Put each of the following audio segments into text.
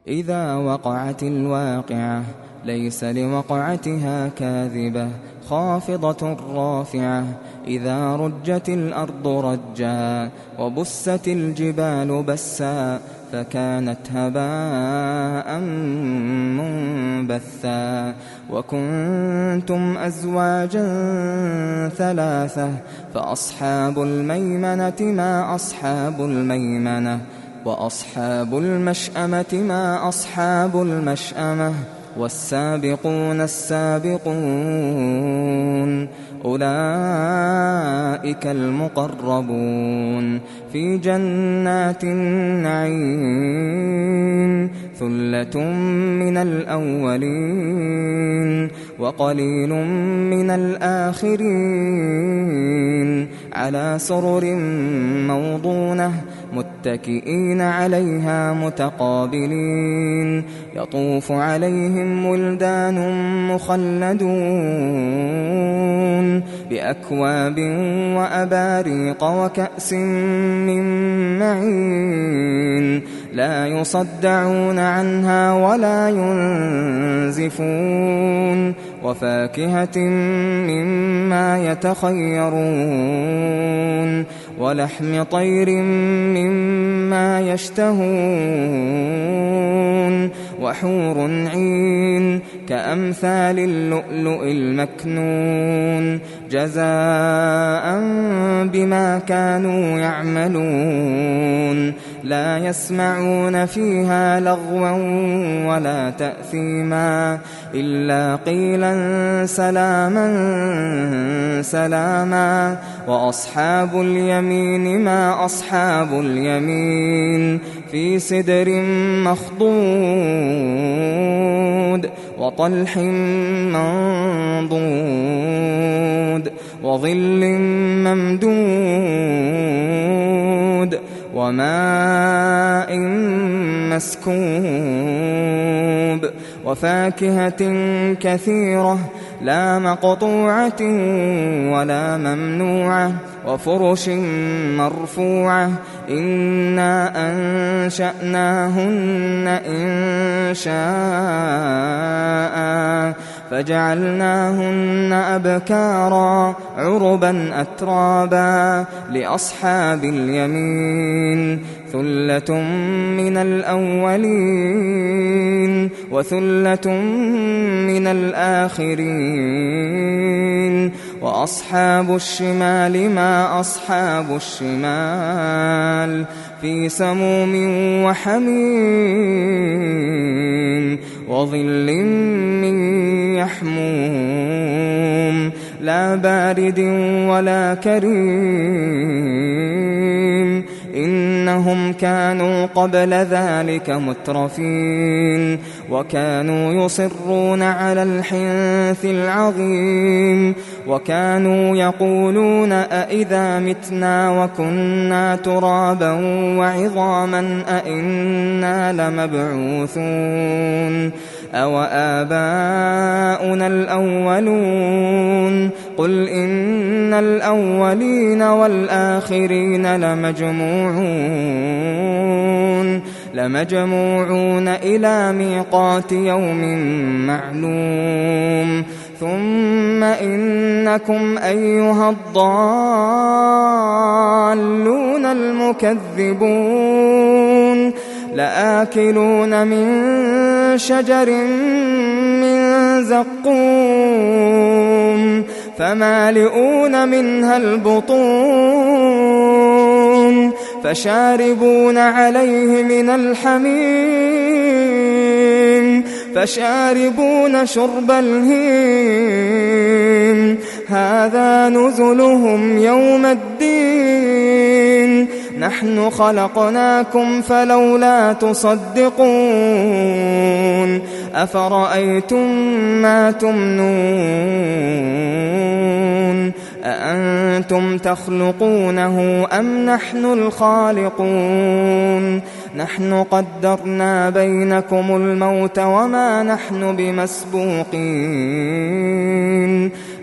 إذا وقعت الواقعة ليس لوقعتها كاذبة خافضة رافعة إذا رجت الأرض رجا وبست الجبال بسا فكانت هباء منبثا وكنتم أزواجا ثلاثة فأصحاب الميمنة ما أصحاب الميمنة وأصحاب المشأمة ما أصحاب المشأمة والسابقون السابقون أولئك المقربون في جنات النعيم ثلة من الأولين وقليل من الآخرين على سرر موضونة متكئين عليها متقابلين يطوف عليهم ولدان مخلدون بأكواب وأباريق وكأس من معين لا يصدعون عنها ولا ينزفون وفاكهة مما يتخيرون ولحم طير مما يشتهون وحور عين كأمثال اللؤلؤ المكنون جزاء بما كانوا يعملون لا يسمعون فيها لغوا ولا تأثيما إلا قيلا سلاما سلاما وأصحاب اليمين ما أصحاب اليمين في سدر مخضود وطلح منضود وظل ممدود وماء مسكوب وفاكهة كثيرة لا مقطوعة ولا ممنوعة وفرش مرفوعة إنا أنشأناهن إنشاء فجعلناهن أبكارا عربا أترابا لأصحاب اليمين ثلة من الأولين وثلة من الآخرين وأصحاب الشمال ما أصحاب الشمال في سموم وحميم وظل من يحموم لا بارد ولا كريم إنهم كانوا قبل ذلك مترفين وكانوا يصرون على الحنث العظيم وكانوا يقولون أئذا متنا وكنا ترابا وعظاما أئنا لمبعوثون أو آباؤنا الأولون قل إن الأولين والآخرين لمجموعون إلى ميقات يوم معلوم ثم إنكم أيها الضالون المكذبون لآكلون من شجر من زقوم فمالئون منها البطون فشاربون عليه من الحميم فشاربون شرب الهيم هذا نزلهم يوم الدين نحن خلقناكم فلولا تصدقون أفرأيتم ما تمنون أأنتم تخلقونه أم نحن الخالقون نحن قدرنا بينكم الموت وما نحن بمسبوقين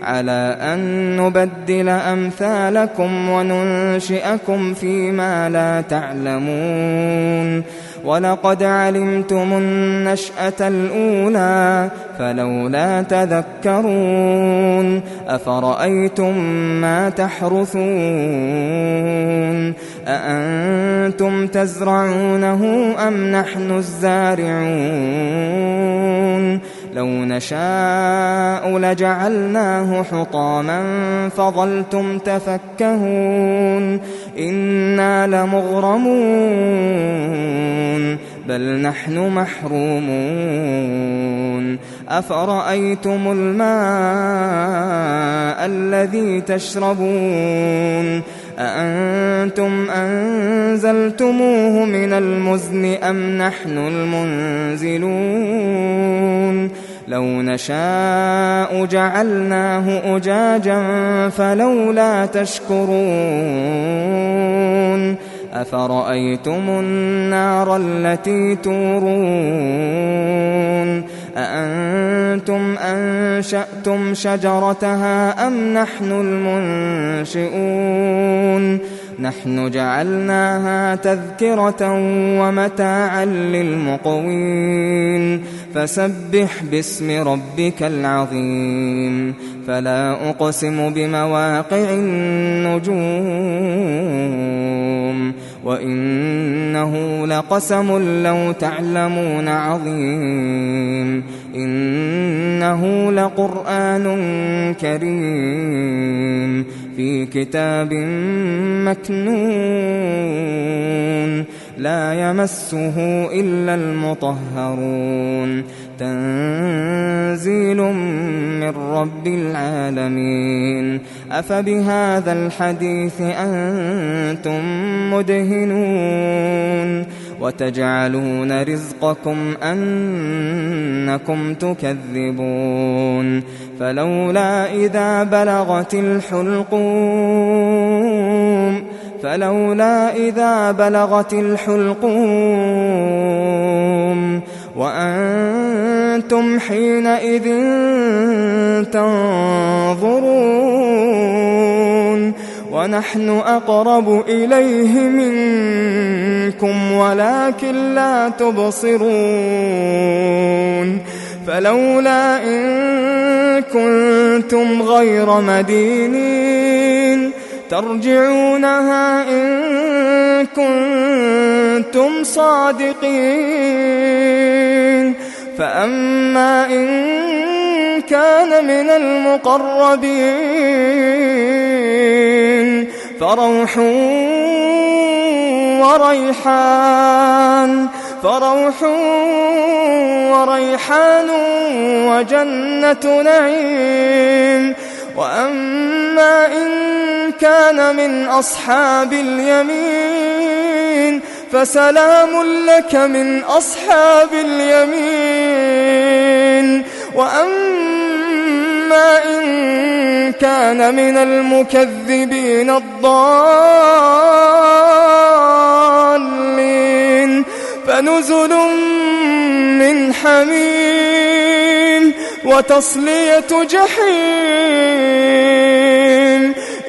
على أن نبدل أمثالكم وننشئكم فيما لا تعلمون ولقد علمتم النشأة الأولى فلولا تذكرون أفرأيتم ما تحرثون أأنتم تزرعونه أم نحن الزارعون لو نشاء لجعلناه حطاما فظلتم تفكهون إنا لمغرمون بل نحن محرومون أفرأيتم الماء الذي تشربون أأنتم أنزلتموه من المزن أم نحن المنزلون لو نشاء جعلناه أجاجا فلولا تشكرون أفرأيتم النار التي تورون أأنتم أنشأتم شجرتها أم نحن المنشئون نحن جعلناها تذكرة ومتاعا للمقوين فسبح باسم ربك العظيم فلا أقسم بمواقع النجوم وإنه لقسم لو تعلمون عظيم إنه لقرآن كريم في كتاب مكنون لا يمسه إلا المطهرون تنزيل من رب العالمين أفبهذا الحديث أنتم مدهنون وتجعلون رزقكم أنكم تكذبون فلولا إذا بلغت الحلقوم وأنتم حينئذ تنظرون ونحن أقرب إليه منكم ولكن لا تبصرون فلولا إن كنتم غير مدينين ترجعونها إن كنتم صادقين فأما إن كان من المقربين فروح وريحان وجنة نعيم وأما إن كان من أصحاب اليمين فسلام لك من أصحاب اليمين وأما إن كان من المكذبين الضالين فنزل من حميم وتصلية جحيم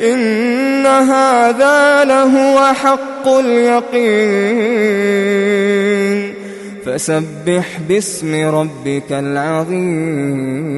إن هذا لهو حق اليقين فسبح باسم ربك العظيم.